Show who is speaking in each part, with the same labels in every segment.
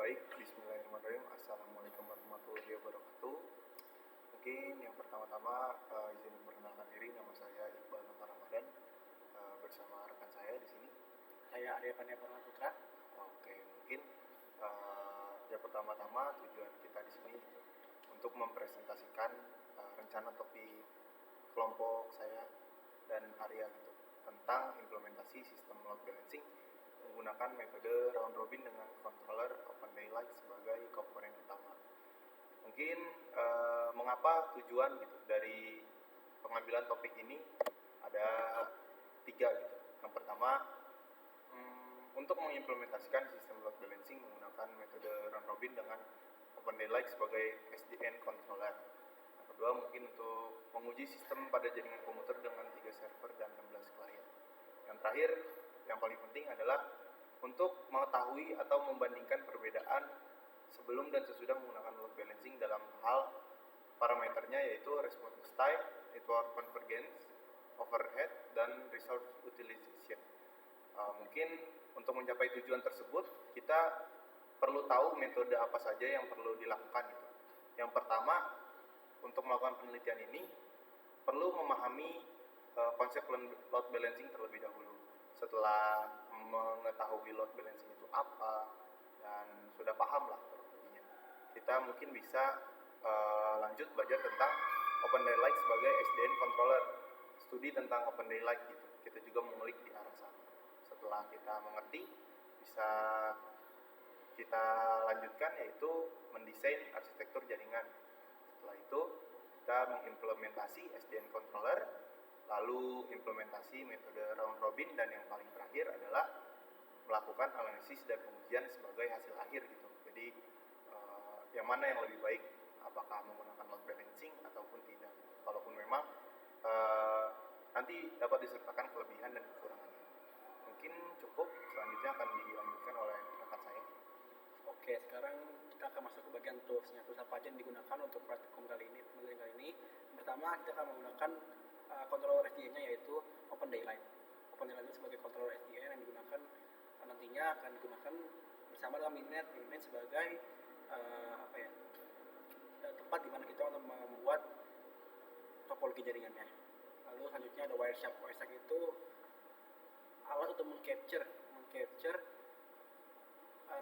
Speaker 1: Baik, bismillahirrahmanirrahim. Assalamualaikum warahmatullahi wabarakatuh. Mungkin yang pertama-tama izin memperkenalkan diri, nama saya Iqbal Nova Ramadan, bersama rekan saya di sini.
Speaker 2: Saya Arya Pandiaparna Putra.
Speaker 1: Oke, mungkin yang pertama-tama tujuan kita di sini untuk mempresentasikan rencana topik kelompok saya dan Arya tentang implementasi sistem load balancing menggunakan metode round robin dengan controller OpenDaylight sebagai komponen utama. Mungkin mengapa tujuan dari pengambilan topik ini ada 3 Yang pertama, untuk mengimplementasikan sistem load balancing menggunakan metode round robin dengan OpenDaylight sebagai SDN controller. Yang kedua, mungkin untuk menguji sistem pada jaringan komuter dengan 3 server dan 16 klien. Yang terakhir, yang paling penting adalah untuk mengetahui atau membandingkan perbedaan sebelum dan sesudah menggunakan load balancing dalam hal parameternya, yaitu response time, network convergence, overhead, dan resource utilization. Mungkin untuk mencapai tujuan tersebut kita perlu tahu metode apa saja yang perlu dilakukan. Yang pertama, untuk melakukan penelitian ini perlu memahami konsep load balancing terlebih dahulu. Setelah mengetahui load balancing itu apa dan sudah paham lah terlebihnya, kita mungkin bisa lanjut belajar tentang OpenDaylight sebagai SDN controller, studi tentang OpenDaylight kita juga mengulik di arah sana. Setelah kita mengerti, bisa kita lanjutkan, yaitu mendesain arsitektur jaringan. Setelah itu kita mengimplementasi SDN controller, lalu implementasi metode round robin, dan yang paling terakhir adalah melakukan analisis dan pengujian sebagai hasil akhir Jadi yang mana yang lebih baik, apakah menggunakan load balancing ataupun tidak. Kalaupun memang nanti dapat disertakan kelebihan dan kekurangannya. Mungkin cukup, selanjutnya akan dilanjutkan oleh rekan saya.
Speaker 2: Oke, sekarang kita akan masuk ke bagian toolsnya. Tools apa aja yang digunakan untuk praktikum kali ini, penelitian kali ini. Pertama, kita akan menggunakan controller SDN-nya, yaitu OpenDaylight. OpenDaylight itu sebagai controller SDN yang digunakan nantinya akan digunakan bersama dengan Mininet sebagai tempat di mana kita untuk membuat topologi jaringannya. Lalu selanjutnya ada Wireshark. Wireshark itu alat untuk mengcapture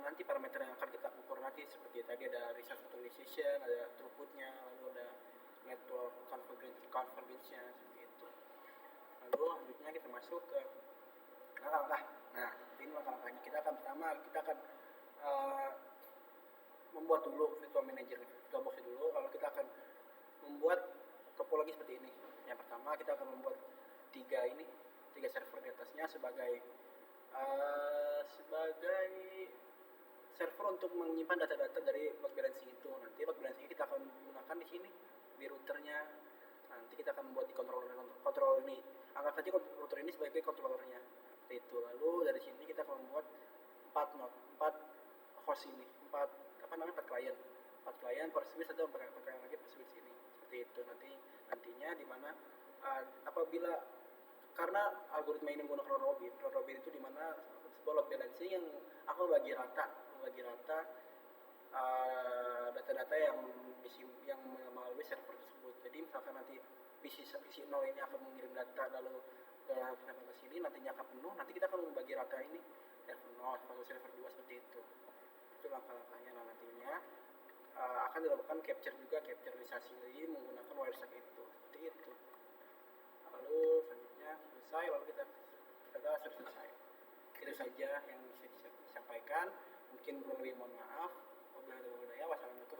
Speaker 2: nanti parameter yang akan kita ukur nanti, seperti tadi ada resource utilization, ada throughputnya, lalu ada network convergence-nya, seperti itu. Lalu selanjutnya kita masuk ke langkah-langkah. Nah, ini langkah-langkahnya. Kita akan membuat dulu virtual manager, virtual box dulu, lalu kita akan membuat topologi seperti ini. Yang pertama, kita akan membuat 3 server di atasnya sebagai server untuk menyimpan data-data dari load balancing itu. Nanti load balancing kita akan gunakan di sini di routernya. Nanti kita akan membuat di controller ini. Anggap saja router ini sebagai controllernya. Seperti itu. Lalu dari sini kita akan membuat 4 host ini, 4 klien. 4 klien per switch atau 4 klien lagi per switch ini. Seperti itu. Nantinya di mana apabila karena algoritma ini menggunakan round robin itu di mana sebuah load balancing yang akan membagi rata data-data yang melalui server tersebut. Jadi misalkan nanti PC 0 ini akan mengirim data lalu ke server sini, nantinya akan penuh, nanti kita akan membagi rata ini server 0 atau server 2 seperti itu. Itu langkah-langkahnya. Nantinya akan dilakukan captureisasi lagi menggunakan Wireshark itu. Seperti itu. Lalu selanjutnya selesai, lalu kita selesai. Itu saja yang bisa disampaikan. Mungkin kurang lebih mohon maaf. Wassalamualaikum